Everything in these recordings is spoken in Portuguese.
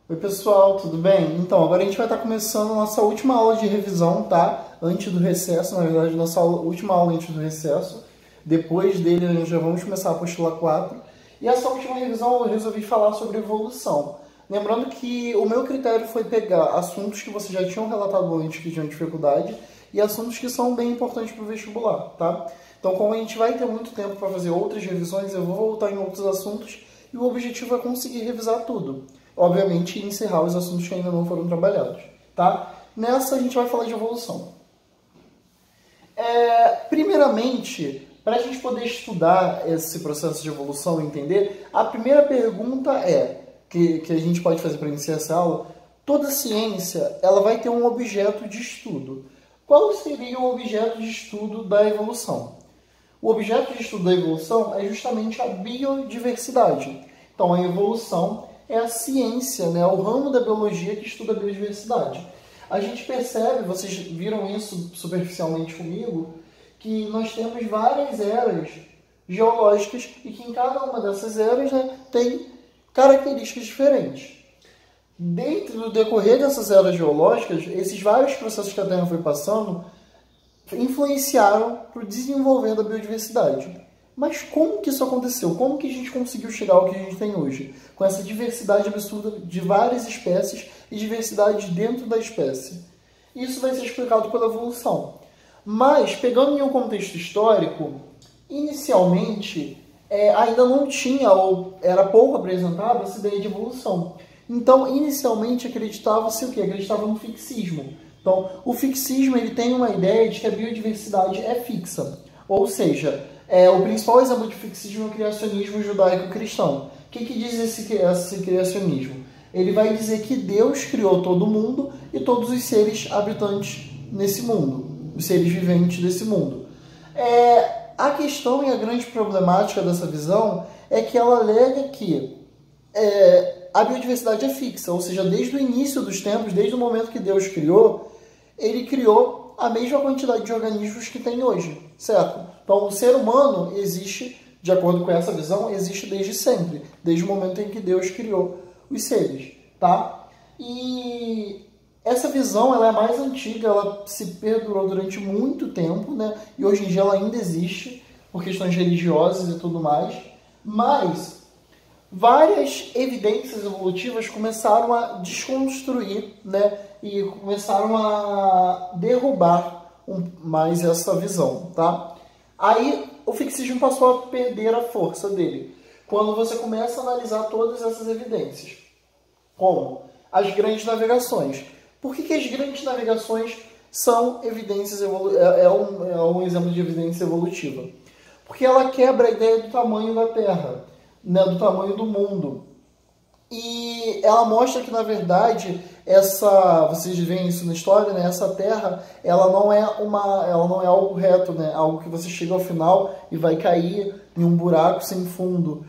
Oi pessoal, tudo bem? Então, agora a gente vai estar começando a nossa última aula de revisão, tá? Antes do recesso, na verdade, última aula antes do recesso. Depois dele, nós já vamos começar a apostila 4. E essa última revisão eu resolvi falar sobre evolução. Lembrando que o meu critério foi pegar assuntos que vocês já tinham relatado antes que tinham dificuldade e assuntos que são bem importantes para o vestibular, tá? Então, como a gente vai ter muito tempo para fazer outras revisões, eu vou voltar em outros assuntos e o objetivo é conseguir revisar tudo. Obviamente, encerrar os assuntos que ainda não foram trabalhados, tá? Nessa, a gente vai falar de evolução. Primeiramente, para a gente poder estudar esse processo de evolução e entender, a primeira pergunta que a gente pode fazer para iniciar essa aula: toda ciência ela vai ter um objeto de estudo. Qual seria o objeto de estudo da evolução? O objeto de estudo da evolução é justamente a biodiversidade. Então, a evolução é a ciência, né, o ramo da biologia que estuda a biodiversidade. A gente percebe, vocês viram isso superficialmente comigo, que nós temos várias eras geológicas e que em cada uma dessas eras, né, tem características diferentes. Dentro do decorrer dessas eras geológicas, esses vários processos que a Terra foi passando influenciaram para o desenvolver da biodiversidade. Mas como que isso aconteceu? Como que a gente conseguiu chegar ao que a gente tem hoje? Com essa diversidade absurda de várias espécies e diversidade dentro da espécie. Isso vai ser explicado pela evolução. Mas, pegando em um contexto histórico, inicialmente ainda não tinha, ou era pouco apresentada, essa ideia de evolução. Então, inicialmente, acreditava-se o quê? Acreditava no fixismo. Então, o fixismo ele tem uma ideia de que a biodiversidade é fixa. Ou seja, o principal exemplo de fixismo é o criacionismo judaico-cristão. O que diz esse criacionismo? Ele vai dizer que Deus criou todo mundo e todos os seres habitantes nesse mundo, os seres viventes desse mundo. A questão e a grande problemática dessa visão é que ela alega que a biodiversidade é fixa, ou seja, desde o início dos tempos, desde o momento que Deus criou, ele criou a mesma quantidade de organismos que tem hoje, certo? Então, o ser humano existe, de acordo com essa visão, existe desde sempre, desde o momento em que Deus criou os seres, tá? E essa visão ela é mais antiga, ela se perdurou durante muito tempo, né? E hoje em dia ela ainda existe, por questões religiosas e tudo mais, mas várias evidências evolutivas começaram a desconstruir, né? E começaram a derrubar mais essa visão, tá? Aí o fixismo passou a perder a força dele, quando você começa a analisar todas essas evidências. Como? As grandes navegações. Por que as grandes navegações são evidências um exemplo de evidência evolutiva? Porque ela quebra a ideia do tamanho da Terra, né, do tamanho do mundo. E ela mostra que, na verdade, vocês veem isso na história, né, essa Terra, ela não é algo reto, né, algo que você chega ao final e vai cair em um buraco sem fundo.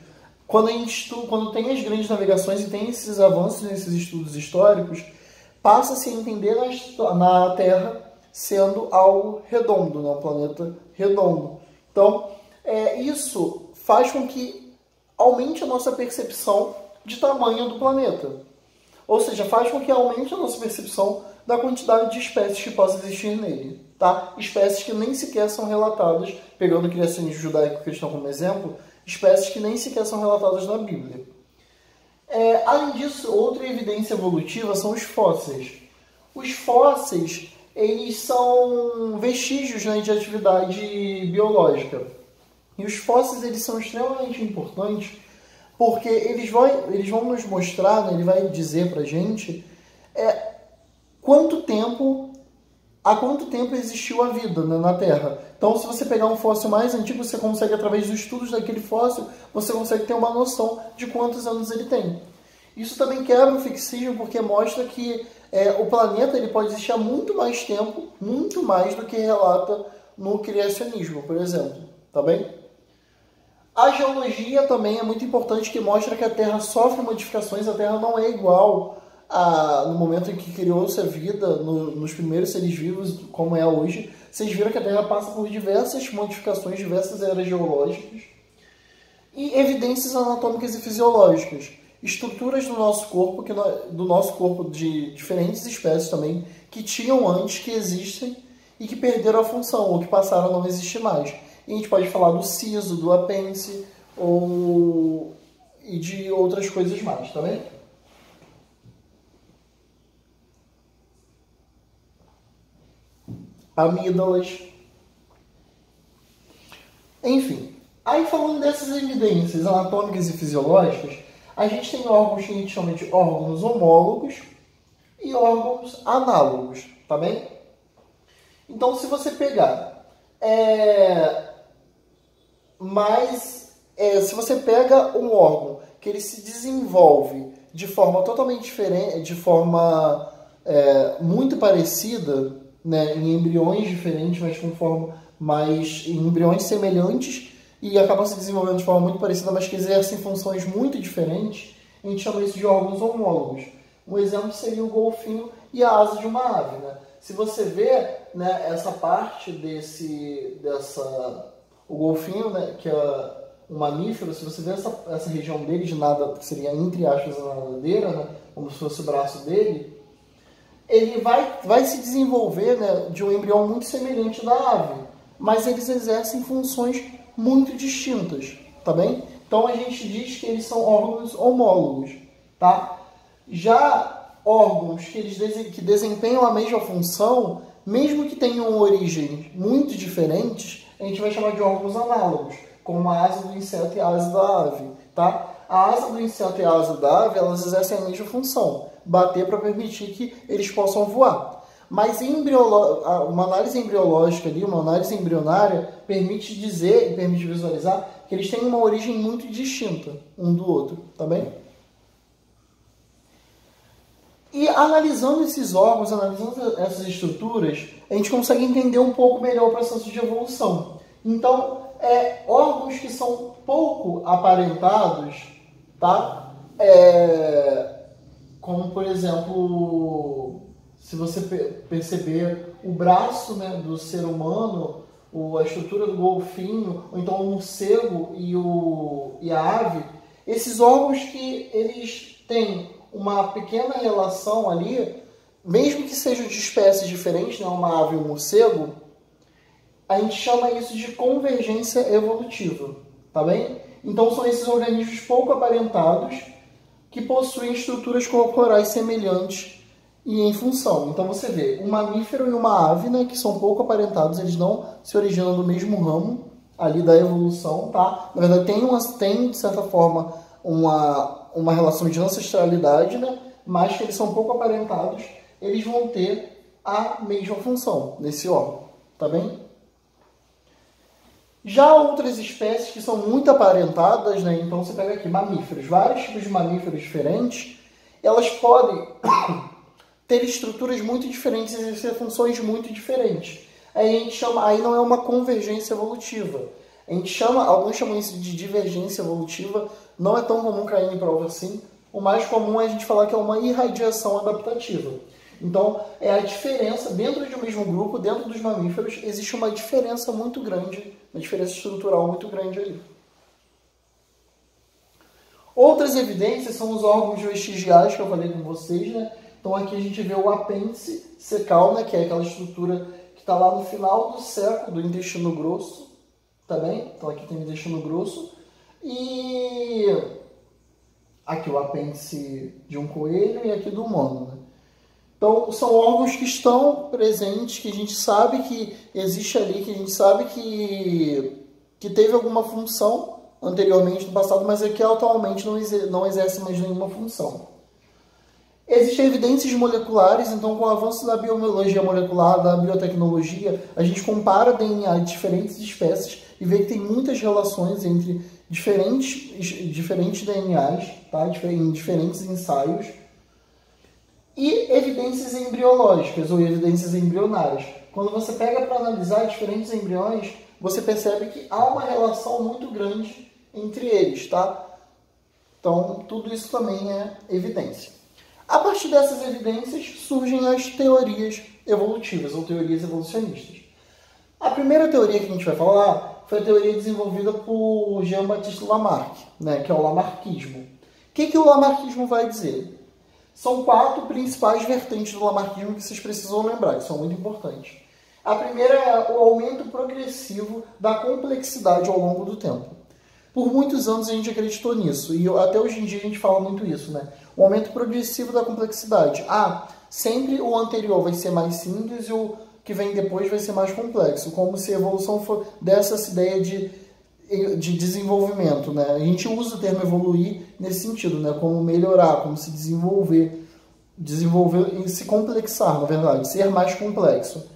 Quando tem as grandes navegações e tem esses avanços nesses estudos históricos, passa-se a entender na Terra sendo algo redondo, né, um planeta redondo. Então, isso faz com que aumente a nossa percepção de tamanho do planeta. Ou seja, faz com que aumente a nossa percepção da quantidade de espécies que possa existir nele. Tá? Espécies que nem sequer são relatadas, pegando o criacionismo judaico-cristão como exemplo, espécies que nem sequer são relatadas na Bíblia. Além disso, outra evidência evolutiva são os fósseis. Os fósseis eles são vestígios, né, de atividade biológica. E os fósseis eles são extremamente importantes porque eles vão nos mostrar, né, ele vai dizer pra gente há quanto tempo existiu a vida, né, na Terra. Então, se você pegar um fóssil mais antigo, você consegue, através dos estudos daquele fóssil, você consegue ter uma noção de quantos anos ele tem. Isso também quebra o fixismo, porque mostra que o planeta ele pode existir há muito mais tempo, muito mais do que relata no criacionismo, por exemplo. Tá bem? A geologia também é muito importante, que mostra que a Terra sofre modificações, a Terra não é igual no momento em que criou-se a vida, nos primeiros seres vivos, como é hoje. Vocês viram que a Terra passa por diversas modificações, diversas eras geológicas e evidências anatômicas e fisiológicas. estruturas do nosso corpo, do nosso corpo de diferentes espécies também, que tinham antes, que existem e que perderam a função, ou que passaram a não existir mais. E a gente pode falar do siso, do apêndice, e de outras coisas mais, tá bem? Amígdalas. Enfim, aí falando dessas evidências anatômicas e fisiológicas, a gente tem órgãos que a gente chama de órgãos homólogos e órgãos análogos, tá bem? Então, se você pegar se você pega um órgão que ele se desenvolve de forma totalmente diferente, de forma muito parecida, né, em embriões diferentes, mas em embriões semelhantes, e acabam se desenvolvendo de forma muito parecida, mas que exercem funções muito diferentes, a gente chama isso de órgãos homólogos. Um exemplo seria o golfinho e a asa de uma ave, né? Se você vê, né, essa parte o golfinho, né, que é um mamífero, se você vê essa região dele de nada, que seria entre aspas a nadadeira, né, como se fosse o braço dele, ele vai se desenvolver, né, de um embrião muito semelhante da ave, mas eles exercem funções muito distintas, tá bem? Então a gente diz que eles são órgãos homólogos, tá? Já órgãos que desempenham a mesma função, mesmo que tenham origens muito diferentes, a gente vai chamar de órgãos análogos, como a asa do inseto e a asa da ave, tá? A asa do inseto e a asa da ave, elas exercem a mesma função, bater para permitir que eles possam voar. Mas uma análise embriológica ali, uma análise embrionária, permite dizer e permite visualizar que eles têm uma origem muito distinta um do outro, tá bem? E analisando esses órgãos, analisando essas estruturas, a gente consegue entender um pouco melhor o processo de evolução. Então, órgãos que são pouco aparentados, tá? Como, por exemplo, se você perceber o braço, né, do ser humano, a estrutura do golfinho, ou então o morcego e a ave, esses órgãos que eles têm uma pequena relação ali, mesmo que sejam de espécies diferentes, né, uma ave e um morcego, a gente chama isso de convergência evolutiva, tá bem? Então são esses organismos pouco aparentados que possuem estruturas corporais semelhantes e em função. Então você vê um mamífero e uma ave, né, que são pouco aparentados, eles não se originam do mesmo ramo ali da evolução, tá? Na verdade tem de certa forma uma relação de ancestralidade, né, mas que eles são pouco aparentados, eles vão ter a mesma função nesse órgão, tá bem? Já outras espécies que são muito aparentadas, né? Então você pega aqui mamíferos, vários tipos de mamíferos diferentes, elas podem ter estruturas muito diferentes e exercer funções muito diferentes. Aí não é uma convergência evolutiva. Alguns chamam isso de divergência evolutiva, não é tão comum cair em prova assim. O mais comum é a gente falar que é uma irradiação adaptativa. Então, é a diferença, dentro de um mesmo grupo, dentro dos mamíferos, existe uma diferença muito grande, uma diferença estrutural muito grande ali. Outras evidências são os órgãos vestigiais que eu falei com vocês, né? Então aqui a gente vê o apêndice cecal, né? Que é aquela estrutura que está lá no final do seco do intestino grosso, tá bem? Então aqui tem o intestino grosso e aqui o apêndice de um coelho e aqui do humano, né? Então, são órgãos que estão presentes, que a gente sabe que existe ali, que a gente sabe que teve alguma função anteriormente no passado, mas é que atualmente não exerce mais nenhuma função. Existem evidências moleculares, então com o avanço da biologia molecular, da biotecnologia, a gente compara DNA de diferentes espécies e vê que tem muitas relações entre diferentes DNAs, tá? Em diferentes ensaios. E evidências embriológicas ou evidências embrionárias. Quando você pega para analisar diferentes embriões, você percebe que há uma relação muito grande entre eles, tá? Então, tudo isso também é evidência. A partir dessas evidências surgem as teorias evolutivas ou teorias evolucionistas. A primeira teoria que a gente vai falar foi a teoria desenvolvida por Jean-Baptiste Lamarck, né, que é o lamarckismo. que o lamarckismo vai dizer? São 4 principais vertentes do lamarckismo que vocês precisam lembrar, que são muito importantes. A primeira é o aumento progressivo da complexidade ao longo do tempo. Por muitos anos a gente acreditou nisso, e até hoje em dia a gente fala muito isso, né? O aumento progressivo da complexidade. Sempre o anterior vai ser mais simples e o que vem depois vai ser mais complexo, como se a evolução for dessa ideia de desenvolvimento, né? A gente usa o termo evoluir nesse sentido, né? Como melhorar, como se desenvolver e se complexar, na verdade, ser mais complexo.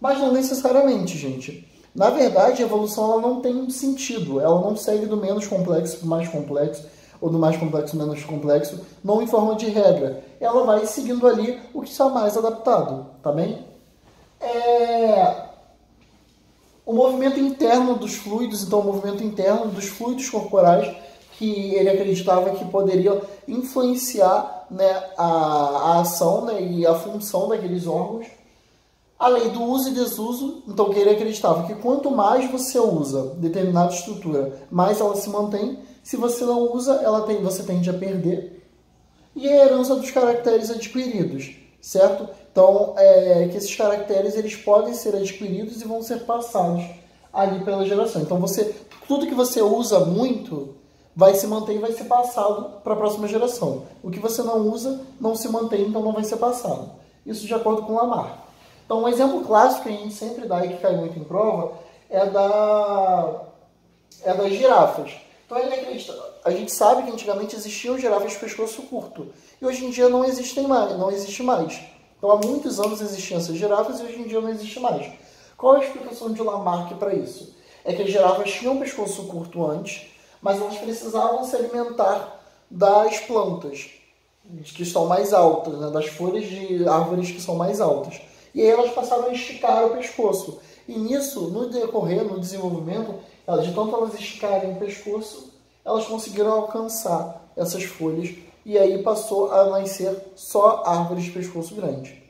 Mas não necessariamente, gente. Na verdade, a evolução ela não tem um sentido, ela não segue do menos complexo para o mais complexo, ou do mais complexo para o menos complexo, não em forma de regra. Ela vai seguindo ali o que está mais adaptado, tá bem? O movimento interno dos fluidos, então o movimento interno dos fluidos corporais, que ele acreditava que poderia influenciar, né, a ação, né, e a função daqueles órgãos. A lei do uso e desuso, então que ele acreditava que quanto mais você usa determinada estrutura, mais ela se mantém. Se você não usa, você tende a perder. E a herança dos caracteres adquiridos, certo? Então, que esses caracteres eles podem ser adquiridos e vão ser passados ali pela geração. Então, tudo que você usa muito vai se manter e vai ser passado para a próxima geração. O que você não usa não se mantém, então não vai ser passado. Isso de acordo com Lamarck. Então, um exemplo clássico que a gente sempre dá e que cai muito em prova é das girafas. Então, ele acredita. A gente sabe que antigamente existiam girafas de pescoço curto. E hoje em dia não existe mais. Então, há muitos anos existiam essas girafas e hoje em dia não existe mais. Qual é a explicação de Lamarck para isso? É que as girafas tinham pescoço curto antes, mas elas precisavam se alimentar das plantas que estão mais altas, né? Das folhas de árvores que são mais altas. E aí elas passaram a esticar o pescoço. E nisso, no decorrer, no desenvolvimento, de tanto elas esticarem o pescoço, elas conseguiram alcançar essas folhas e aí passou a nascer só árvores de pescoço grande.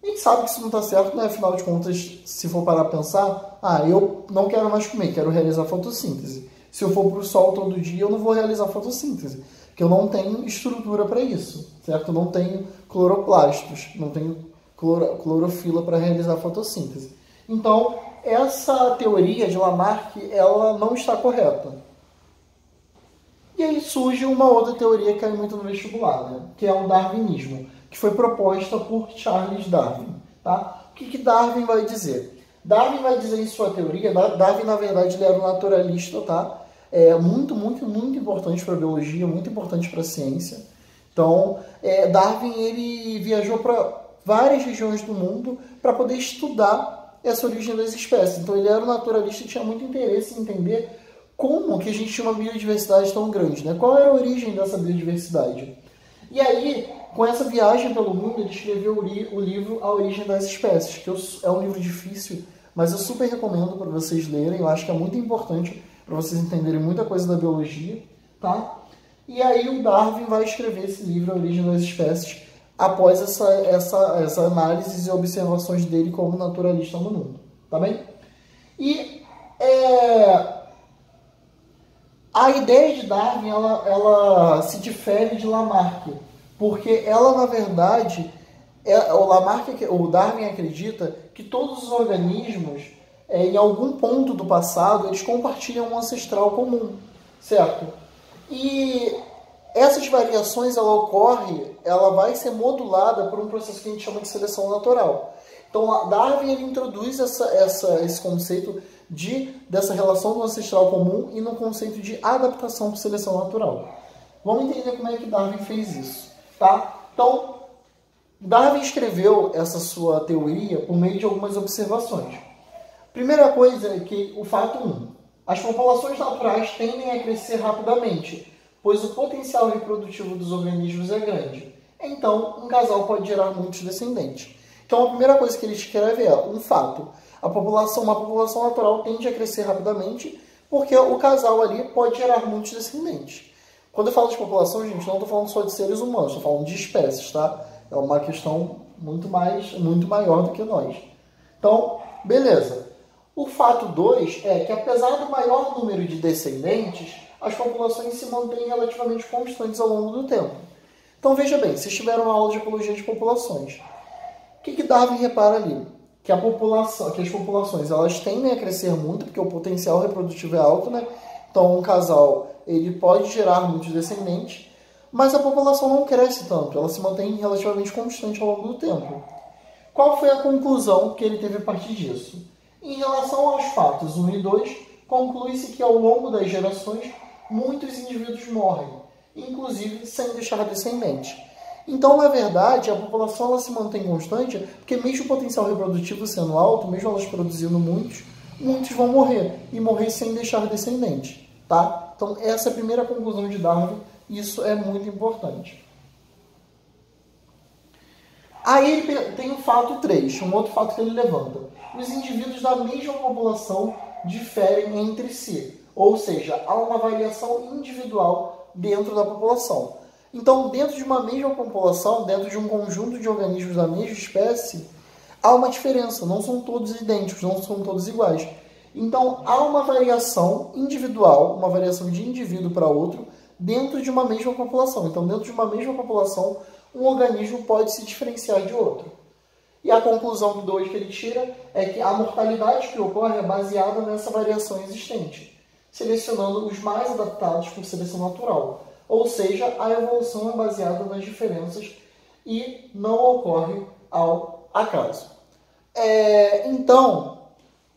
A gente sabe que isso não está certo, né? Afinal de contas, se for parar para pensar, eu não quero mais comer, quero realizar fotossíntese. Se eu for para o sol todo dia, eu não vou realizar fotossíntese, porque eu não tenho estrutura para isso, certo? Eu não tenho cloroplastos, não tenho clorofila para realizar fotossíntese. Então, essa teoria de Lamarck, ela não está correta. E aí surge uma outra teoria que cai muito no vestibular, né? Que é o darwinismo, que foi proposta por Charles Darwin. Tá? O que Darwin vai dizer? Darwin vai dizer em sua teoria, Darwin na verdade ele era um naturalista, tá? Muito importante para a biologia, muito importante para a ciência. Então, Darwin ele viajou para várias regiões do mundo para poder estudar essa origem das espécies. Então ele era um naturalista e tinha muito interesse em entender como que a gente tinha uma biodiversidade tão grande, né? Qual era a origem dessa biodiversidade? E aí, com essa viagem pelo mundo, ele escreveu o livro A Origem das Espécies, que é um livro difícil, mas eu super recomendo para vocês lerem. Eu acho que é muito importante para vocês entenderem muita coisa da biologia, tá? E aí o Darwin vai escrever esse livro A Origem das Espécies após essa análise e observações dele como naturalista no mundo, tá bem? E a ideia de Darwin, ela se difere de Lamarck, porque ela, na verdade, o Darwin acredita que todos os organismos, em algum ponto do passado, eles compartilham um ancestral comum, certo? E essas variações, ela vai ser modulada por um processo que a gente chama de seleção natural. Então, Darwin ele introduz esse conceito dessa relação do ancestral comum e no conceito de adaptação por seleção natural. Vamos entender como é que Darwin fez isso, tá? Então, Darwin escreveu essa sua teoria por meio de algumas observações. Primeira coisa é que o fato 1. As populações naturais tendem a crescer rapidamente, pois o potencial reprodutivo dos organismos é grande. Então, um casal pode gerar muitos descendentes. Então, a primeira coisa que ele escreve é um fato. Uma população natural tende a crescer rapidamente porque o casal ali pode gerar muitos descendentes. Quando eu falo de população, gente, não estou falando só de seres humanos, estou falando de espécies, tá? É uma questão muito maior do que nós. Então, beleza. O fato 2 é que, apesar do maior número de descendentes, as populações se mantêm relativamente constantes ao longo do tempo. Então veja bem, vocês tiveram uma aula de ecologia de populações. O que Darwin repara ali? Que as populações elas tendem a crescer muito, porque o potencial reprodutivo é alto, né? Então um casal ele pode gerar muitos descendentes, mas a população não cresce tanto, ela se mantém relativamente constante ao longo do tempo. Qual foi a conclusão que ele teve a partir disso? Em relação aos fatos 1 e 2, conclui-se que ao longo das gerações, muitos indivíduos morrem, inclusive sem deixar descendentes. Então, na verdade, a população ela se mantém constante, porque mesmo o potencial reprodutivo sendo alto, mesmo elas produzindo muitos vão morrer, e morrer sem deixar descendentes. Tá? Então, essa é a primeira conclusão de Darwin, e isso é muito importante. Aí ele tem o fato 3, um outro fato que ele levanta. Os indivíduos da mesma população diferem entre si, ou seja, há uma variação individual dentro da população. Então, dentro de uma mesma população, dentro de um conjunto de organismos da mesma espécie, há uma diferença, não são todos idênticos, não são todos iguais. Então, há uma variação individual, uma variação de indivíduo para outro, dentro de uma mesma população. Então, dentro de uma mesma população, um organismo pode se diferenciar de outro. E a conclusão do 2 que ele tira é que a mortalidade que ocorre é baseada nessa variação existente, selecionando os mais adaptados por seleção natural. Ou seja, a evolução é baseada nas diferenças e não ocorre ao acaso. Então,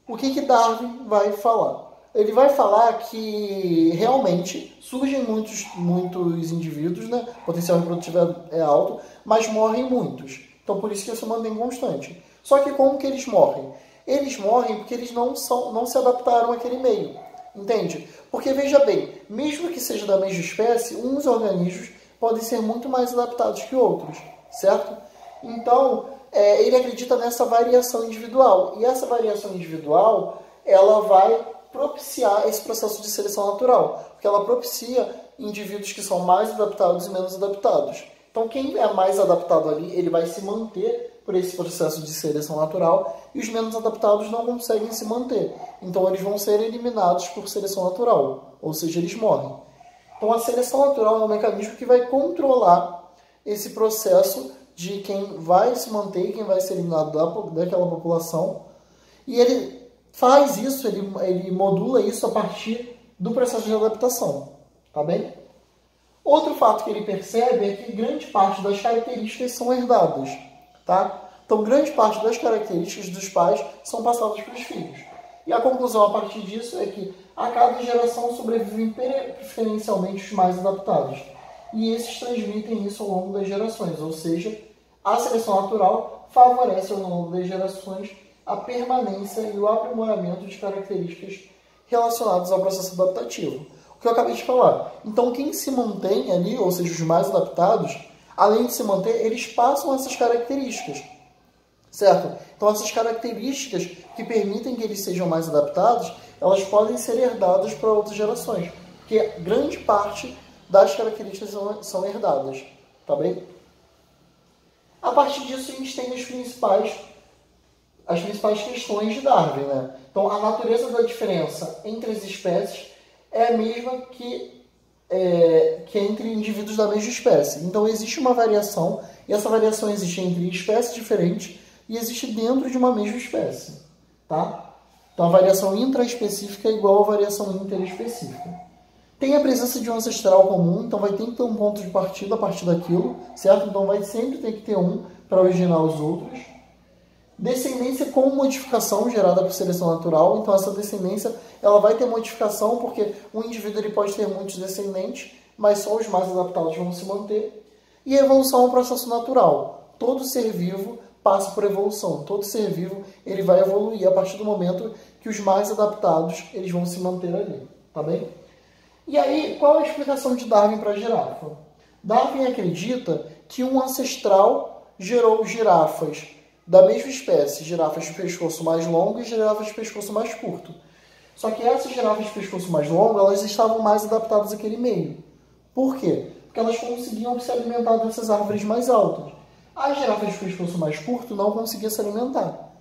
o que Darwin vai falar? Ele vai falar que realmente surgem muitos indivíduos, né? O potencial reprodutivo é alto, mas morrem muitos. Então, por isso que isso mantém constante. Só que como que eles morrem? Eles morrem porque eles não se adaptaram àquele meio. Entende? Porque, veja bem, mesmo que seja da mesma espécie, uns organismos podem ser muito mais adaptados que outros, certo? Então, ele acredita nessa variação individual. E essa variação individual, ela vai propiciar esse processo de seleção natural, porque ela propicia indivíduos que são mais adaptados e menos adaptados. Então, quem é mais adaptado ali, ele vai se manter por esse processo de seleção natural, e os menos adaptados não conseguem se manter. Então, eles vão ser eliminados por seleção natural, ou seja, eles morrem. Então, a seleção natural é um mecanismo que vai controlar esse processo de quem vai se manter e quem vai ser eliminado daquela população, e ele faz isso, ele modula isso a partir do processo de adaptação, tá bem? Outro fato que ele percebe é que grande parte das características são herdadas, tá? Então, grande parte das características dos pais são passadas para os filhos. E a conclusão a partir disso é que a cada geração sobrevivem preferencialmente os mais adaptados. E esses transmitem isso ao longo das gerações, ou seja, a seleção natural favorece ao longo das gerações a permanência e o aprimoramento de características relacionadas ao processo adaptativo. O que eu acabei de falar. Então, quem se mantém ali, ou seja, os mais adaptados, além de se manter, eles passam essas características, certo? Então, essas características que permitem que eles sejam mais adaptados, elas podem ser herdadas para outras gerações, porque grande parte das características são herdadas, tá bem? A partir disso, a gente tem as principais questões de Darwin, né? Então, a natureza da diferença entre as espécies é a mesma que entre indivíduos da mesma espécie. Então, existe uma variação, e essa variação existe entre espécies diferentes e existe dentro de uma mesma espécie, tá? Então, a variação intraespecífica é igual à variação interespecífica. Tem a presença de um ancestral comum, então vai ter que ter um ponto de partida a partir daquilo, certo? Então, vai sempre ter que ter um para originar os outros. Descendência com modificação gerada por seleção natural. Então, essa descendência ela vai ter modificação porque um indivíduo ele pode ter muitos descendentes, mas só os mais adaptados vão se manter. E a evolução é um processo natural. Todo ser vivo passa por evolução. Todo ser vivo ele vai evoluir a partir do momento que os mais adaptados eles vão se manter ali. Tá bem? E aí, qual é a explicação de Darwin para a girafa? Darwin acredita que um ancestral gerou girafas da mesma espécie, girafas de pescoço mais longo e girafas de pescoço mais curto. Só que essas girafas de pescoço mais longo, elas estavam mais adaptadas àquele meio. Por quê? Porque elas conseguiam se alimentar dessas árvores mais altas. As girafas de pescoço mais curto não conseguiam se alimentar.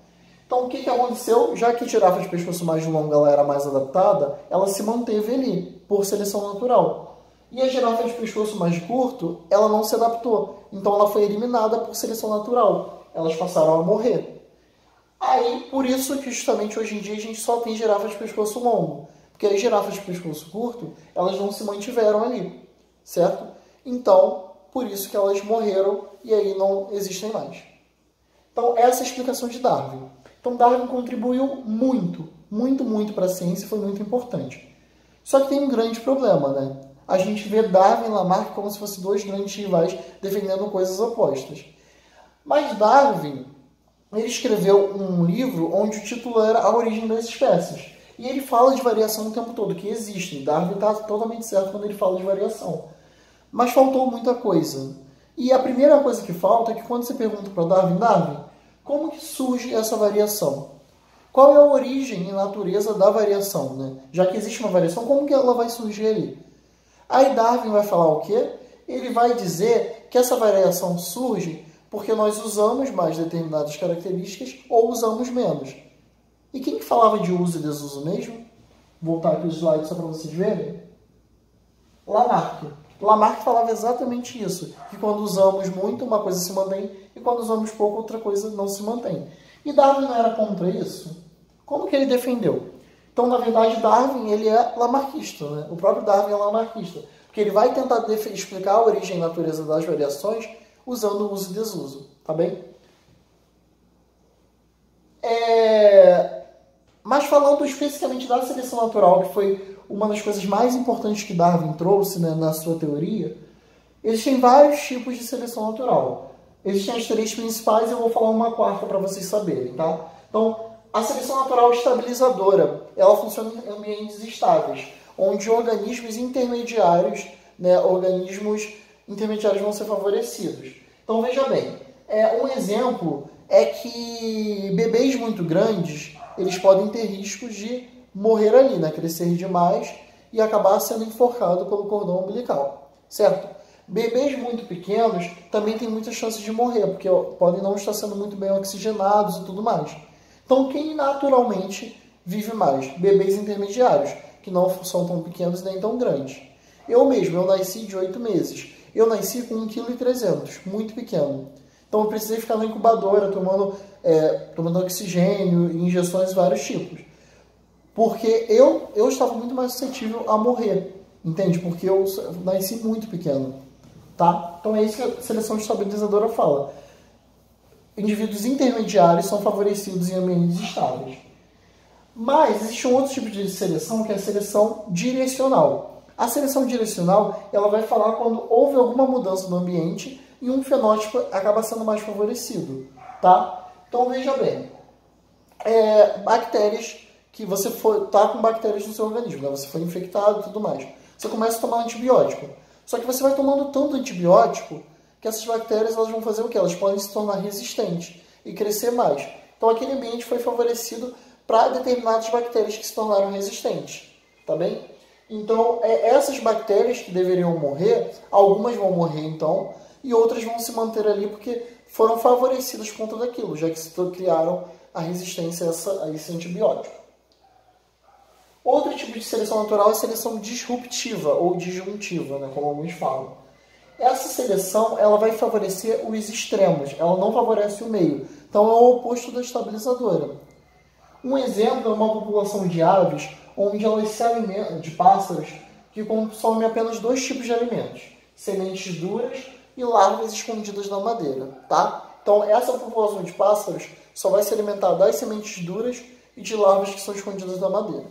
Então, o que aconteceu? Já que a girafa de pescoço mais longo ela era mais adaptada, ela se manteve ali, por seleção natural. E a girafa de pescoço mais curto, ela não se adaptou. Então, ela foi eliminada por seleção natural. Elas passaram a morrer. Aí, por isso que justamente hoje em dia a gente só tem girafas de pescoço longo. Porque as girafas de pescoço curto, elas não se mantiveram ali, certo? Então, por isso que elas morreram e aí não existem mais. Então, essa é a explicação de Darwin. Então, Darwin contribuiu muito, muito, muito para a ciência e foi muito importante. Só que tem um grande problema, né? A gente vê Darwin e Lamarck como se fossem dois grandes rivais defendendo coisas opostas. Mas Darwin, ele escreveu um livro onde o título era A Origem das Espécies. E ele fala de variação o tempo todo, que existe. Darwin está totalmente certo quando ele fala de variação. Mas faltou muita coisa. E a primeira coisa que falta é que quando você pergunta para Darwin, como que surge essa variação? Qual é a origem e natureza da variação, né? Já que existe uma variação, como que ela vai surgir ali? Aí Darwin vai falar o quê? Ele vai dizer que essa variação surge porque nós usamos mais determinadas características ou usamos menos. E quem que falava de uso e desuso mesmo? Vou voltar aqui o slide só para vocês verem. Lamarck. Lamarck falava exatamente isso, que quando usamos muito, uma coisa se mantém, e quando usamos pouco, outra coisa não se mantém. E Darwin não era contra isso? Como que ele defendeu? Então, na verdade, Darwin ele é lamarquista, né? O próprio Darwin é lamarquista, porque ele vai tentar explicar a origem e a natureza das variações usando o uso e desuso, tá bem? Mas falando especificamente da seleção natural, que foi uma das coisas mais importantes que Darwin trouxe, né, na sua teoria, existem vários tipos de seleção natural. Existem as três principais e eu vou falar uma quarta para vocês saberem, tá? Então, a seleção natural estabilizadora, ela funciona em ambientes estáveis, onde organismos intermediários, né, vão ser favorecidos. Então, veja bem, um exemplo é que bebês muito grandes, eles podem ter riscos de morrer ali, né, crescer demais e acabar sendo enforcado pelo cordão umbilical, certo? Bebês muito pequenos também têm muitas chances de morrer, porque podem não estar sendo muito bem oxigenados e tudo mais. Então, quem naturalmente vive mais? Bebês intermediários, que não são tão pequenos nem tão grandes. Eu mesmo, eu nasci de 8 meses. Eu nasci com 1,3 kg, muito pequeno. Então, eu precisei ficar na incubadora, tomando oxigênio, injeções de vários tipos. Porque eu estava muito mais suscetível a morrer, entende? Porque eu nasci muito pequeno, tá? Então, é isso que a seleção estabilizadora fala. Indivíduos intermediários são favorecidos em ambientes estáveis. Mas existe um outro tipo de seleção, que é a seleção direcional. A seleção direcional, ela vai falar quando houve alguma mudança no ambiente e um fenótipo acaba sendo mais favorecido, tá? Então, veja bem, bactérias que você tá com bactérias no seu organismo, né? Você foi infectado e tudo mais. Você começa a tomar antibiótico. Só que você vai tomando tanto antibiótico que essas bactérias elas vão fazer o quê? Elas podem se tornar resistentes e crescer mais. Então, aquele ambiente foi favorecido para determinadas bactérias que se tornaram resistentes, tá bem? Então, essas bactérias que deveriam morrer, algumas vão morrer então, e outras vão se manter ali porque foram favorecidas por conta daquilo, já que se criaram a resistência a esse antibiótico. Outro tipo de seleção natural é a seleção disruptiva ou disjuntiva, né, como alguns falam. Essa seleção ela vai favorecer os extremos, ela não favorece o meio. Então é o oposto da estabilizadora. Um exemplo é uma população de aves onde elas se alimentam de pássaros que consomem apenas dois tipos de alimentos: sementes duras e larvas escondidas na madeira, tá? Então essa população de pássaros só vai se alimentar das sementes duras e de larvas que são escondidas na madeira.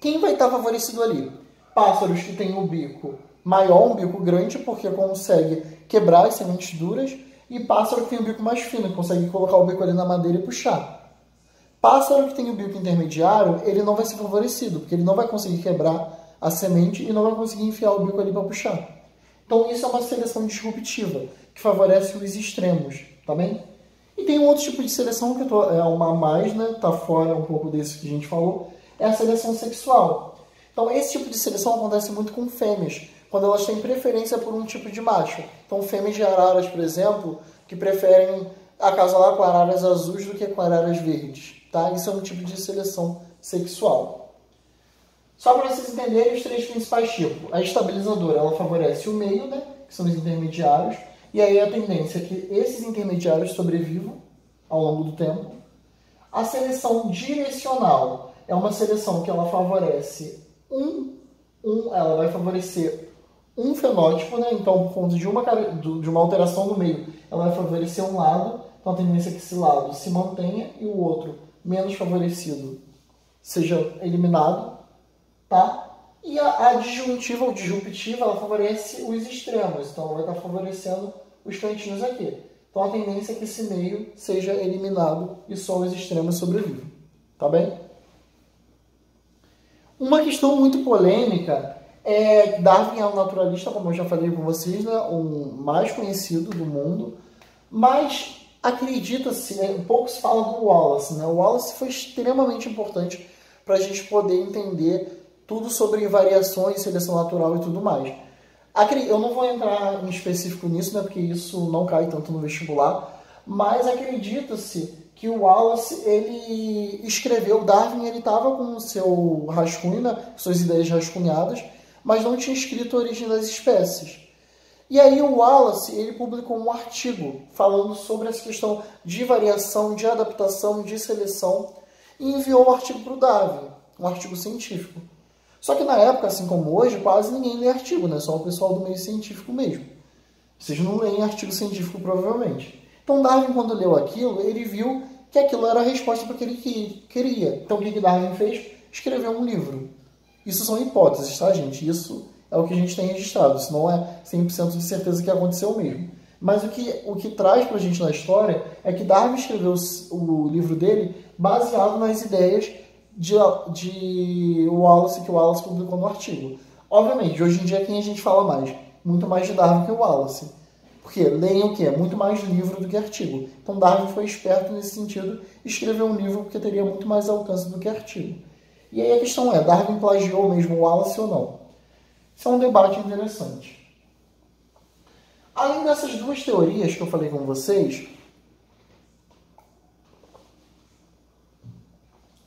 Quem vai estar favorecido ali? Pássaros que têm um bico maior, um bico grande, porque consegue quebrar as sementes duras, e pássaro que tem um bico mais fino, que consegue colocar o bico ali na madeira e puxar. Pássaro que tem o bico intermediário, ele não vai ser favorecido, porque ele não vai conseguir quebrar a semente e não vai conseguir enfiar o bico ali para puxar. Então isso é uma seleção disruptiva, que favorece os extremos, tá bem? E tem um outro tipo de seleção que é uma a mais, né? Tá fora um pouco desse que a gente falou, é a seleção sexual. Então esse tipo de seleção acontece muito com fêmeas, quando elas têm preferência por um tipo de macho. Então fêmeas de araras, por exemplo, que preferem acasalar com araras azuis do que com araras verdes, tá? Isso é um tipo de seleção sexual. Só para vocês entenderem os três principais tipos. A estabilizadora, ela favorece o meio, né? Que são os intermediários, e aí a tendência é que esses intermediários sobrevivam ao longo do tempo. A seleção direcional é uma seleção que ela favorece ela vai favorecer um fenótipo, né? Então, por conta de uma alteração no meio, ela vai favorecer um lado, então a tendência é que esse lado se mantenha e o outro, menos favorecido, seja eliminado, tá? E a disjuntiva ou disruptiva, ela favorece os extremos, então ela vai estar favorecendo os cantinhos aqui. Então a tendência é que esse meio seja eliminado e só os extremos sobrevivam, tá bem? Uma questão muito polêmica é Darwin é um naturalista, como eu já falei com vocês, né, o mais conhecido do mundo, mas acredita-se, né, pouco se fala do Wallace, né? O Wallace foi extremamente importante para a gente poder entender tudo sobre variações, seleção natural e tudo mais. Eu não vou entrar em específico nisso, né, porque isso não cai tanto no vestibular, mas acredita-se que o Wallace, ele escreveu, Darwin, ele estava com o seu rascunho, né, suas ideias rascunhadas, mas não tinha escrito a origem das espécies. E aí o Wallace, ele publicou um artigo falando sobre essa questão de variação, de adaptação, de seleção, e enviou o artigo para o Darwin, um artigo científico. Só que na época, assim como hoje, quase ninguém lê artigo, né? Só o pessoal do meio científico mesmo. Vocês não leem artigo científico, provavelmente. Então Darwin, quando leu aquilo, ele viu que aquilo era a resposta para o que ele queria. Então o que Darwin fez? Escreveu um livro. Isso são hipóteses, tá, gente? Isso é o que a gente tem registrado. Isso não é 100% de certeza que aconteceu mesmo. Mas o que traz para a gente na história é que Darwin escreveu o livro dele baseado nas ideias de Wallace, que o Wallace publicou no artigo. Obviamente, hoje em dia quem a gente fala mais? Muito mais de Darwin que o Wallace. Porque leem o quê? Muito mais livro do que artigo. Então Darwin foi esperto nesse sentido e escreveu um livro porque teria muito mais alcance do que artigo. E aí a questão é, Darwin plagiou mesmo o Wallace ou não? Isso é um debate interessante. Além dessas duas teorias que eu falei com vocês,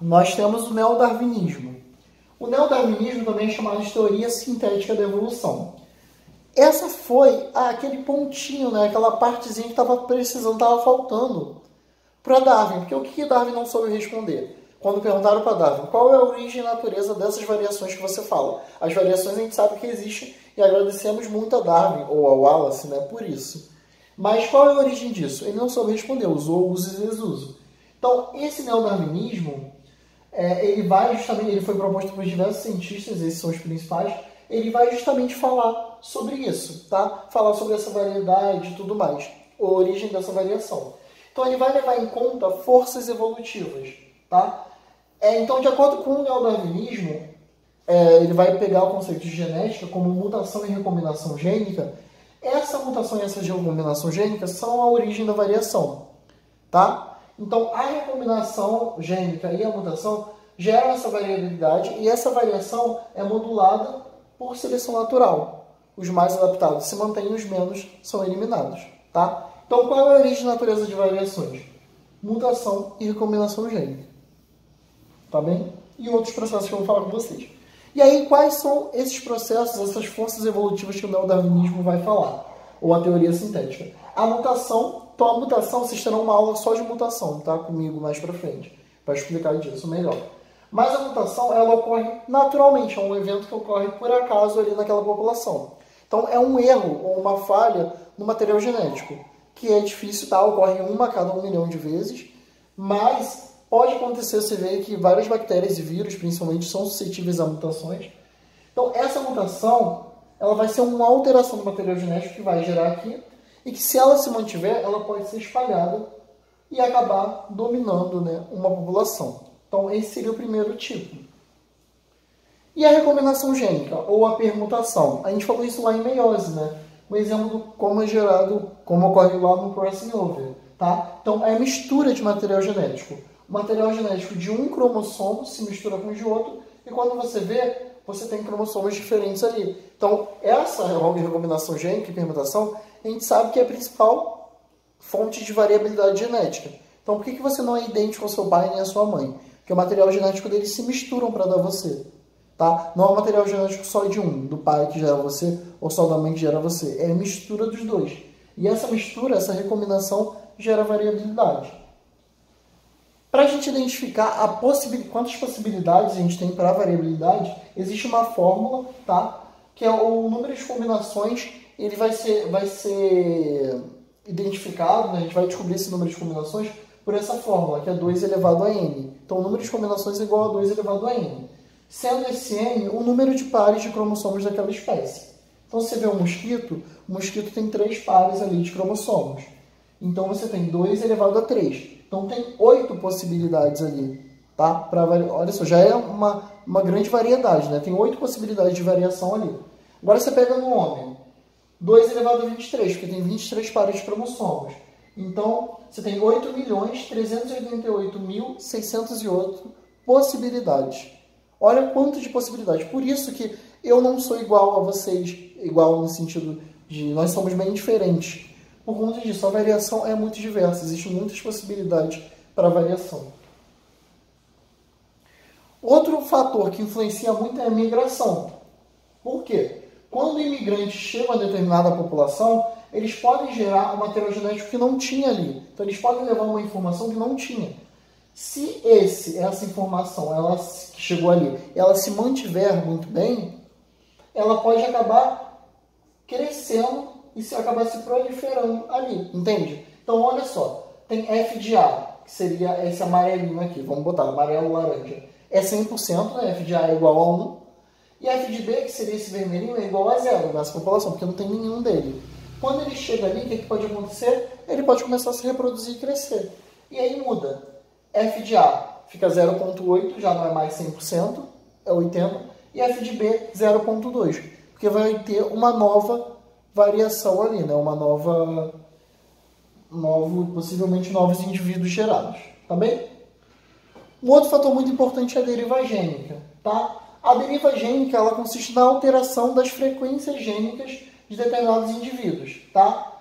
nós temos o neodarwinismo. O neodarwinismo também é chamado de teoria sintética da evolução. Essa foi aquele pontinho, né, aquela partezinha que estava faltando para Darwin. Porque o que Darwin não soube responder? Quando perguntaram para Darwin, qual é a origem e natureza dessas variações que você fala? As variações a gente sabe que existem e agradecemos muito a Darwin, ou ao Wallace, né, por isso. Mas qual é a origem disso? Ele não soube responder, usou uso e desuso. Então, esse neodarwinismo, ele foi proposto por diversos cientistas, esses são os principais, ele vai justamente falar sobre isso, tá? Falar sobre essa variedade e tudo mais, a origem dessa variação. Então, ele vai levar em conta forças evolutivas, tá? Então, de acordo com o neodarwinismo, ele vai pegar o conceito de genética como mutação e recombinação gênica. Essa mutação e essa recombinação gênica são a origem da variação, tá? Então, a recombinação gênica e a mutação geram essa variabilidade e essa variação é modulada por seleção natural. Os mais adaptados se mantêm, os menos são eliminados, tá? Então, qual é a origem e natureza de variações? Mutação e recombinação gênica. Tá bem? E outros processos que eu vou falar com vocês. E aí, quais são esses processos, essas forças evolutivas que o neodarwinismo vai falar? Ou a teoria sintética? A mutação, então a mutação, vocês terão uma aula só de mutação, tá? Comigo mais pra frente, para explicar disso melhor. Mas a mutação, ela ocorre naturalmente, é um evento que ocorre por acaso ali naquela população. Então, é um erro ou uma falha no material genético, que é difícil, tá? Ocorre uma a cada 1 milhão de vezes, mas pode acontecer, você vê que várias bactérias e vírus, principalmente, são suscetíveis a mutações. Então, essa mutação, ela vai ser uma alteração do material genético que vai gerar aqui, e que se ela se mantiver, ela pode ser espalhada e acabar dominando, né, uma população. Então, esse seria o primeiro tipo. E a recombinação gênica, ou a permutação? A gente falou isso lá em meiose, né? Um exemplo de como é gerado, como ocorre lá no crossing over, tá? Então, é a mistura de material genético. O material genético de um cromossomo se mistura com o de outro, e quando você vê, você tem cromossomos diferentes ali. Então, essa recombinação gênica e permutação, a gente sabe que é a principal fonte de variabilidade genética. Então, por que você não é idêntico ao seu pai nem à sua mãe? Porque o material genético deles se misturam para dar você. Tá? Não é um material genético só de um, do pai que gera você ou só da mãe que gera você. É a mistura dos dois. E essa mistura, essa recombinação, gera variabilidade. Para a gente identificar quantas possibilidades a gente tem para a variabilidade, existe uma fórmula, tá? Que é o número de combinações, ele vai ser identificado, né? A gente vai descobrir esse número de combinações por essa fórmula, que é 2 elevado a n. Então, o número de combinações é igual a 2 elevado a n. Sendo esse n o número de pares de cromossomos daquela espécie. Então, se você vê o mosquito tem 3 pares ali de cromossomos. Então, você tem 2 elevado a 3. Então, tem 8 possibilidades ali. Tá? Olha só, já é uma grande variedade, né? Tem 8 possibilidades de variação ali. Agora, você pega no homem. 2 elevado a 23, porque tem 23 pares de cromossomos. Então, você tem 8.388.608 possibilidades. Olha quanto de possibilidades. Por isso que eu não sou igual a vocês, igual no sentido de nós somos bem diferentes. Por conta disso, a variação é muito diversa. Existem muitas possibilidades para variação. Outro fator que influencia muito é a migração. Por quê? Quando imigrantes chegam a determinada população, eles podem gerar um material genético que não tinha ali. Então, eles podem levar uma informação que não tinha. Se essa informação que chegou ali, ela se mantiver muito bem, ela pode acabar crescendo e acabar se proliferando ali, entende? Então, olha só, tem F de A, que seria esse amarelinho aqui, vamos botar amarelo-laranja, é 100%, né? F de A é igual a 1, e F de B, que seria esse vermelhinho, é igual a 0 nessa população, porque não tem nenhum dele. Quando ele chega ali, o que pode acontecer? Ele pode começar a se reproduzir e crescer. E aí muda. F de A fica 0,8, já não é mais 100%, é 80%, e F de B 0,2, porque vai ter uma nova variação ali, né? Possivelmente novos indivíduos gerados, tá bem? Um outro fator muito importante é a deriva gênica, tá? A deriva gênica, ela consiste na alteração das frequências gênicas de determinados indivíduos, tá?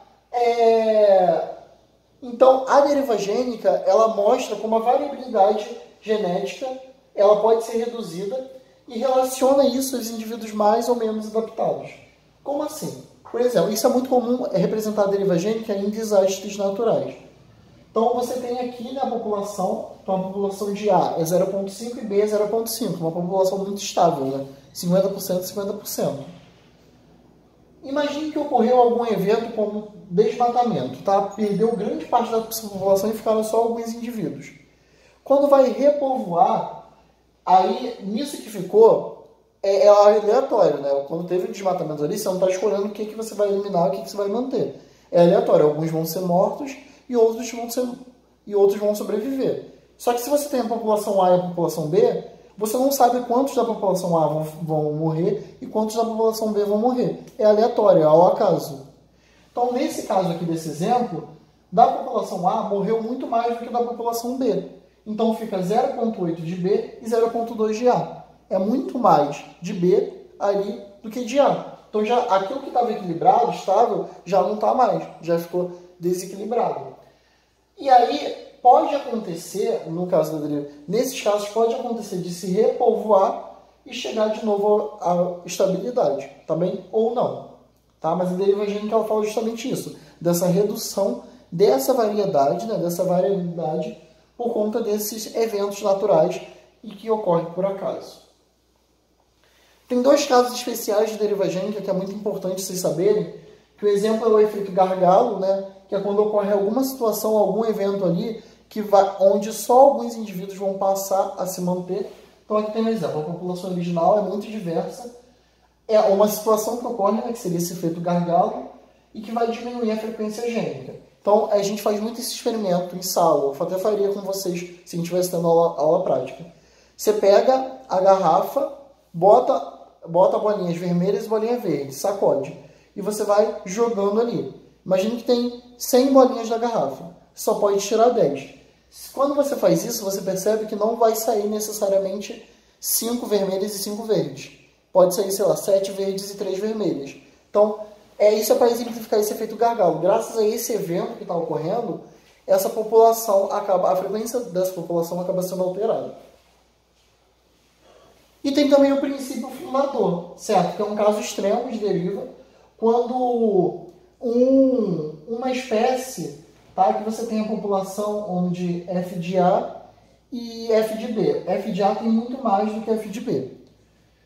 Então, a deriva gênica, ela mostra como a variabilidade genética, ela pode ser reduzida e relaciona isso aos indivíduos mais ou menos adaptados. Como assim? Por exemplo, isso é muito comum representar a deriva gênica em desastres naturais. Então, você tem aqui na população, então a população de A é 0,5 e B é 0,5, uma população muito estável, né? 50% e 50%. Imagine que ocorreu algum evento como desmatamento, tá? Perdeu grande parte da população e ficaram só alguns indivíduos. Quando vai repovoar, aí nisso que ficou é aleatório, né? Quando teve o desmatamento ali, você não está escolhendo o que você vai eliminar, o que você vai manter. É aleatório, alguns vão ser mortos e outros vão sobreviver. Só que se você tem a população A e a população B, você não sabe quantos da população A vão morrer e quantos da população B vão morrer. É aleatório, é ao acaso. Então, nesse caso aqui desse exemplo, da população A morreu muito mais do que da população B. Então, fica 0,8 de B e 0,2 de A. É muito mais de B ali do que de A. Então, já aquilo que estava equilibrado, estável, já não está mais. Já ficou desequilibrado. E aí, pode acontecer, no caso da deriva, nesses casos pode acontecer de se repovoar e chegar de novo à estabilidade, tá bem? Ou não, tá? Mas a deriva gênica ela fala justamente isso, dessa redução dessa variedade, né, dessa variabilidade por conta desses eventos naturais e que ocorrem por acaso. Tem 2 casos especiais de deriva gênica que é muito importante vocês saberem, que o exemplo é o efeito gargalo, né, que é quando ocorre alguma situação, algum evento ali, onde só alguns indivíduos vão passar a se manter. Então aqui tem um exemplo, a população original é muito diversa, é uma situação que ocorre, né, que seria esse efeito gargalo, e que vai diminuir a frequência gênica. Então a gente faz muito esse experimento em sala, eu até faria com vocês se a gente estivesse tendo aula prática. Você pega a garrafa, bota bolinhas vermelhas e bolinhas verdes, sacode, e você vai jogando ali. Imagine que tem 100 bolinhas da garrafa, só pode tirar 10. Quando você faz isso, você percebe que não vai sair necessariamente 5 vermelhas e 5 verdes. Pode sair, sei lá, 7 verdes e 3 vermelhas. Então, Isso é para exemplificar esse efeito gargalo. Graças a esse evento que está ocorrendo, essa população a frequência dessa população acaba sendo alterada. E tem também o princípio fundador, certo? Que é um caso extremo de deriva, quando uma espécie, tá, que você tem a população onde F de A e F de B. F de A tem muito mais do que F de B.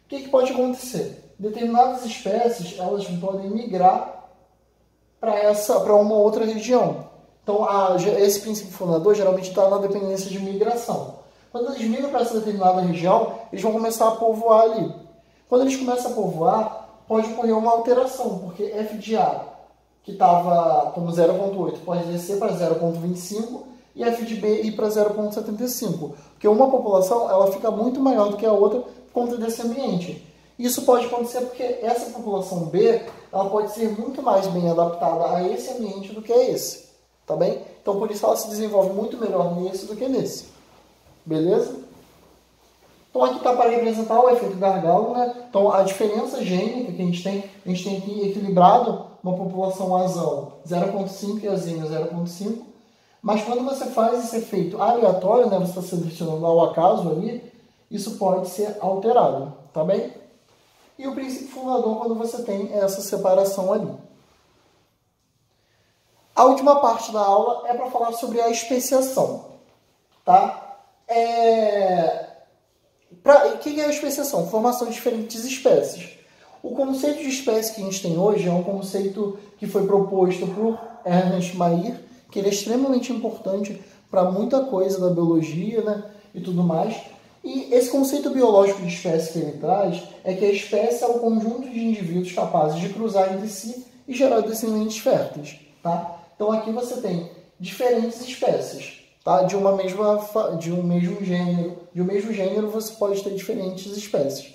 O que pode acontecer? Determinadas espécies elas podem migrar para uma outra região. Então, esse princípio fundador geralmente está na dependência de migração. Quando eles migram para essa determinada região, eles vão começar a povoar ali. Quando eles começam a povoar, pode ocorrer uma alteração, porque F de A, que estava como 0,8, pode descer para 0,25 e F de B ir para 0,75. Porque uma população ela fica muito maior do que a outra por conta desse ambiente. Isso pode acontecer porque essa população B ela pode ser muito mais bem adaptada a esse ambiente do que a esse. Tá bem? Então, por isso ela se desenvolve muito melhor nesse do que nesse. Beleza? Então, aqui está para representar o efeito gargalo, né? Então, a diferença gênica que a gente tem aqui equilibrado uma população azão 0,5 e azinho 0,5. Mas quando você faz esse efeito aleatório, né? Você está selecionando ao acaso ali, isso pode ser alterado. Tá bem? E o princípio fundador quando você tem essa separação ali. A última parte da aula é para falar sobre a especiação, tá? O que é a especiação? Formação de diferentes espécies. O conceito de espécie que a gente tem hoje é um conceito que foi proposto por Ernst Mayr, que ele é extremamente importante para muita coisa da biologia, né, e tudo mais. E esse conceito biológico de espécie que ele traz é que a espécie é um conjunto de indivíduos capazes de cruzar entre si e gerar descendentes férteis, tá? Então aqui você tem diferentes espécies, tá? De um mesmo gênero você pode ter diferentes espécies.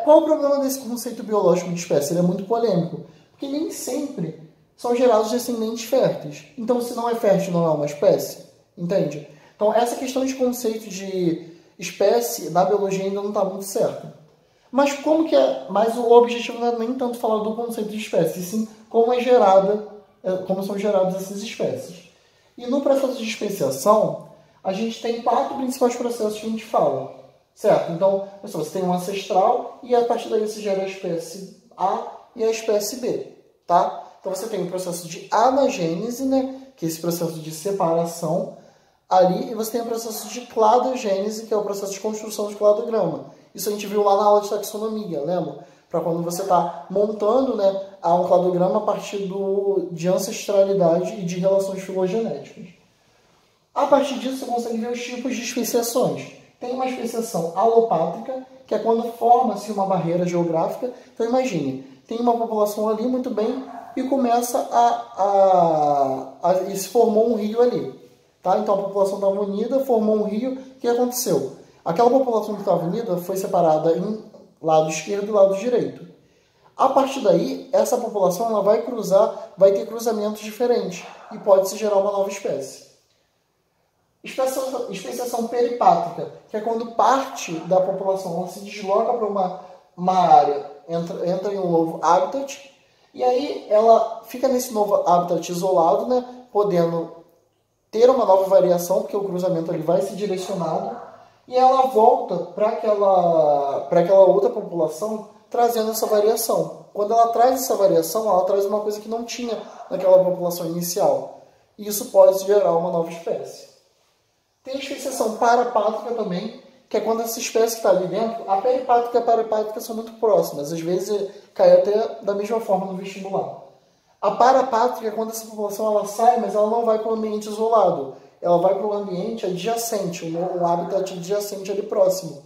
Qual o problema desse conceito biológico de espécie? Ele é muito polêmico, porque nem sempre são gerados descendentes férteis. Então, se não é fértil, não é uma espécie, entende? Então, essa questão de conceito de espécie na biologia ainda não está muito certa. Mas Mas o objetivo não é nem tanto falar do conceito de espécie, e sim como são geradas essas espécies. E no processo de especiação, a gente tem 4 principais processos que a gente fala, certo? Então, você tem um ancestral e a partir daí você gera a espécie A e a espécie B, tá? Então, você tem o processo de anagênese, né? Que é esse processo de separação ali, e você tem o processo de cladogênese, que é o processo de construção de cladograma. Isso a gente viu lá na aula de taxonomia, lembra? Para quando você está montando, né, um cladograma a partir de ancestralidade e de relações filogenéticas. A partir disso, você consegue ver os tipos de especiações. Tem uma especiação alopátrica, que é quando forma-se uma barreira geográfica. Então, imagine, tem uma população ali, muito bem, e começa e se formou um rio ali. Tá? Então, a população estava unida, formou um rio. O que aconteceu? Aquela população que estava unida foi separada em lado esquerdo e lado direito. A partir daí, essa população ela vai ter cruzamentos diferentes e pode-se gerar uma nova espécie. Especiação peripátrica, que é quando parte da população ela se desloca para uma área, entra em um novo habitat, e aí ela fica nesse novo habitat isolado, né, podendo ter uma nova variação, porque o cruzamento ali vai ser direcionado, e ela volta para aquela outra população trazendo essa variação. Quando ela traz essa variação, ela traz uma coisa que não tinha naquela população inicial. E isso pode gerar uma nova espécie. Tem a especiação parapátrica também, que é quando essa espécie que está ali dentro, a peripátrica e a parapátrica são muito próximas. Às vezes cai até da mesma forma no vestibular. A parapátrica é quando essa população ela sai, mas ela não vai para o ambiente isolado. Ela vai para o ambiente adjacente, um habitat adjacente ali próximo.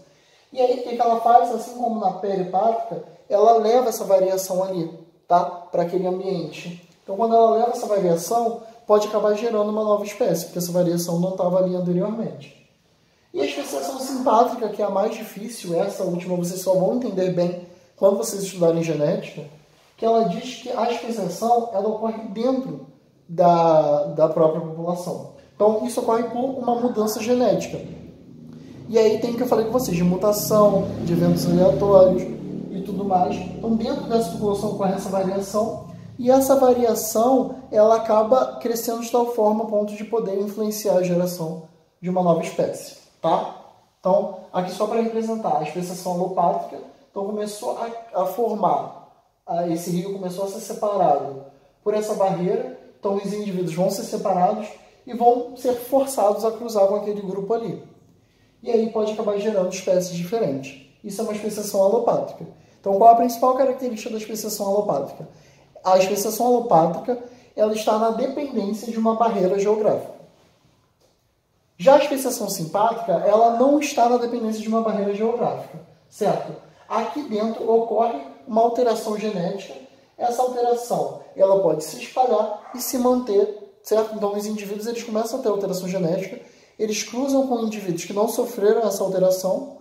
E aí, o que ela faz? Assim como na peripátrica, ela leva essa variação ali, tá? Para aquele ambiente. Então, quando ela leva essa variação, pode acabar gerando uma nova espécie, porque essa variação não estava ali anteriormente. E a especiação simpátrica, que é a mais difícil, essa última vocês só vão entender bem quando vocês estudarem genética, que ela diz que a especiação ela ocorre dentro da própria população. Então, isso ocorre por uma mudança genética. E aí tem o que eu falei com vocês, de mutação, de eventos aleatórios e tudo tudo mais. Então, dentro dessa população ocorre essa variação, e essa variação ela acaba crescendo de tal forma a ponto de poder influenciar a geração de uma nova espécie, tá? Então, aqui só para representar a especiação alopátrica, então começou a formar, esse rio começou a ser separado por essa barreira, então os indivíduos vão ser separados e vão ser forçados a cruzar com aquele grupo ali. E aí pode acabar gerando espécies diferentes. Isso é uma especiação alopátrica. Então, qual a principal característica da especiação alopátrica? A especiação alopátrica ela está na dependência de uma barreira geográfica. Já a especiação simpátrica, ela não está na dependência de uma barreira geográfica, certo? Aqui dentro ocorre uma alteração genética. Essa alteração ela pode se espalhar e se manter, certo? Então, os indivíduos eles começam a ter alteração genética, eles cruzam com indivíduos que não sofreram essa alteração,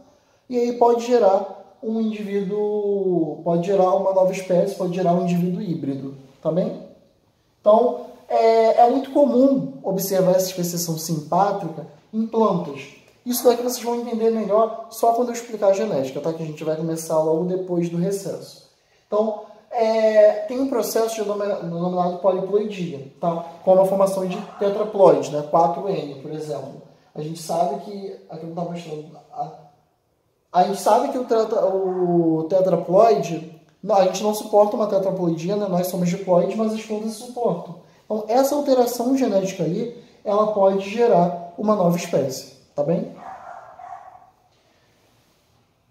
e aí pode gerar um indivíduo, pode gerar uma nova espécie, pode gerar um indivíduo híbrido, tá bem? Então, é muito comum observar essa especiação simpátrica em plantas. Isso daqui vocês vão entender melhor só quando eu explicar a genética, tá? Que a gente vai começar logo depois do recesso. Então, tem um processo denominado poliploidia, tá? Como a formação de tetraploides, né? 4N, por exemplo. A gente sabe que... Aqui não está mostrando... A gente sabe que o tetraploide, a gente não suporta uma tetraploidia, né? Nós somos diploides, mas as plantas suportam. Então, essa alteração genética ali, ela pode gerar uma nova espécie, tá bem?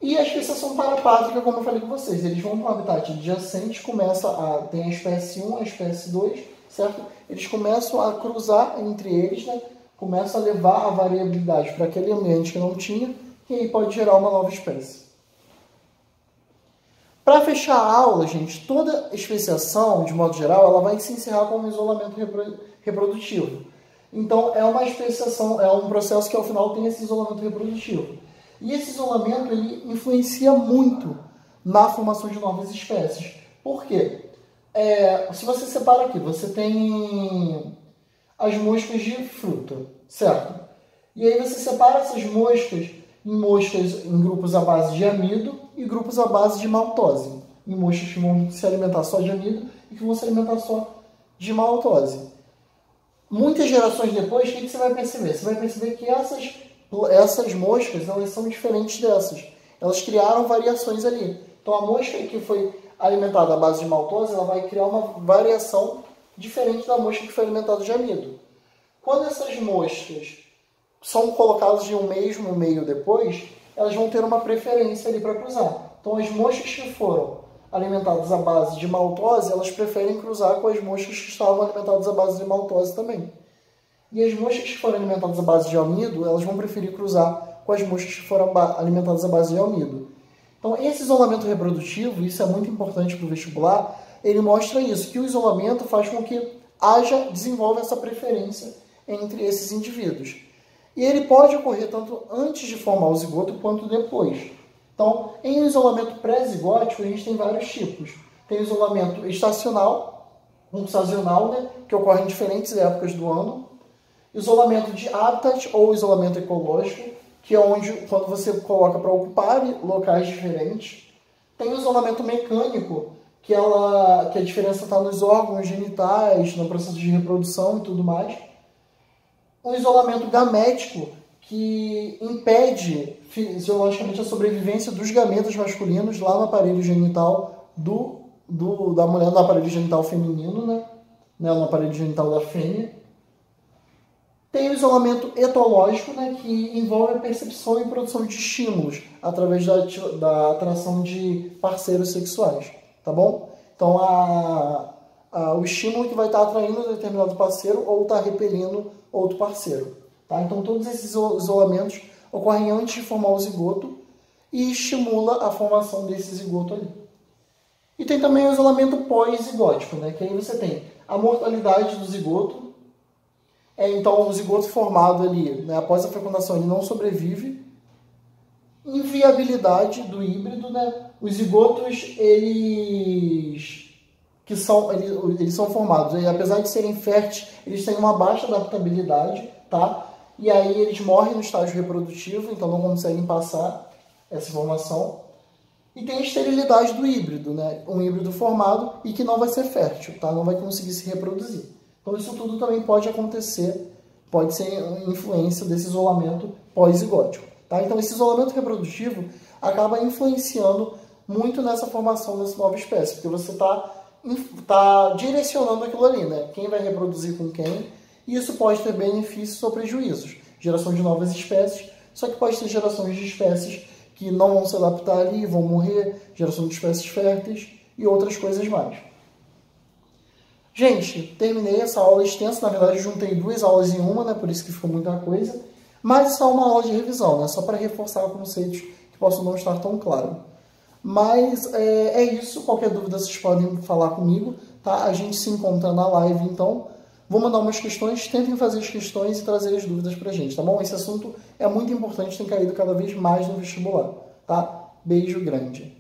E a especiação parapátrica, como eu falei com vocês, eles vão para um habitat adjacente, tem a espécie 1, a espécie 2, certo? Eles começam a cruzar entre eles, né? Começam a levar a variabilidade para aquele ambiente que não tinha, e aí pode gerar uma nova espécie. Para fechar a aula, gente, toda especiação, de modo geral, ela vai se encerrar com um isolamento reprodutivo. Então, é uma especiação, é um processo que ao final tem esse isolamento reprodutivo. E esse isolamento, ele influencia muito na formação de novas espécies. Por quê? Se você separa aqui, você tem as moscas de fruta, certo? E aí você separa essas moscas em grupos à base de amido e grupos à base de maltose. Em moscas que vão se alimentar só de amido e que vão se alimentar só de maltose. Muitas gerações depois, o que você vai perceber? Você vai perceber que essas moscas, elas são diferentes dessas. Elas criaram variações ali. Então, a mosca que foi alimentada à base de maltose, ela vai criar uma variação diferente da mosca que foi alimentada de amido. Quando essas moscas são colocadas em um mesmo meio depois, elas vão ter uma preferência ali para cruzar. Então, as moscas que foram alimentadas à base de maltose, elas preferem cruzar com as moscas que estavam alimentadas à base de maltose também. E as moscas que foram alimentadas à base de amido, elas vão preferir cruzar com as moscas que foram alimentadas à base de amido. Então, esse isolamento reprodutivo, isso é muito importante para o vestibular, ele mostra isso, que o isolamento faz com que desenvolva essa preferência entre esses indivíduos. E ele pode ocorrer tanto antes de formar o zigoto quanto depois. Então, em isolamento pré-zigótico, a gente tem vários tipos. Tem o isolamento estacional, sazonal, né, que ocorre em diferentes épocas do ano. Isolamento de habitat ou isolamento ecológico, que é onde, quando você coloca para ocupar locais diferentes. Tem o isolamento mecânico, que a diferença está nos órgãos genitais, no processo de reprodução e tudo mais. O isolamento gamético, que impede fisiologicamente a sobrevivência dos gametas masculinos lá no aparelho genital da mulher, no aparelho genital feminino, né? No aparelho genital da fêmea. Tem o isolamento etológico, né? Que envolve a percepção e produção de estímulos através da atração de parceiros sexuais, tá bom? Então, o estímulo que vai estar atraindo um determinado parceiro ou está repelindo outro parceiro. Tá? Então, todos esses isolamentos ocorrem antes de formar o zigoto e estimula a formação desse zigoto ali. E tem também o isolamento pós-zigótico, né? Que aí você tem a mortalidade do zigoto. Então, o zigoto formado ali, né, após a fecundação, ele não sobrevive. Inviabilidade do híbrido, né? Os zigotos, eles são formados, e apesar de serem férteis, eles têm uma baixa adaptabilidade, tá? E aí eles morrem no estágio reprodutivo, então não conseguem passar essa informação. E tem a esterilidade do híbrido, né? Um híbrido formado e que não vai ser fértil, tá? Não vai conseguir se reproduzir. Então isso tudo também pode acontecer, pode ser influência desse isolamento pós-zigótico, tá? Então esse isolamento reprodutivo acaba influenciando muito nessa formação dessa nova espécie, porque você tá direcionando aquilo ali, né? Quem vai reproduzir com quem, e isso pode ter benefícios ou prejuízos. Geração de novas espécies, só que pode ter gerações de espécies que não vão se adaptar ali, vão morrer, geração de espécies férteis e outras coisas mais. Gente, terminei essa aula extensa, na verdade juntei 2 aulas em uma, né? Por isso que ficou muita coisa, mas isso é uma aula de revisão, né? Só para reforçar conceitos que possam não estar tão claros. Mas é isso, qualquer dúvida vocês podem falar comigo, tá? A gente se encontra na live, então vou mandar umas questões, tentem fazer as questões e trazer as dúvidas pra gente, tá bom? Esse assunto é muito importante, tem caído cada vez mais no vestibular, tá? Beijo grande.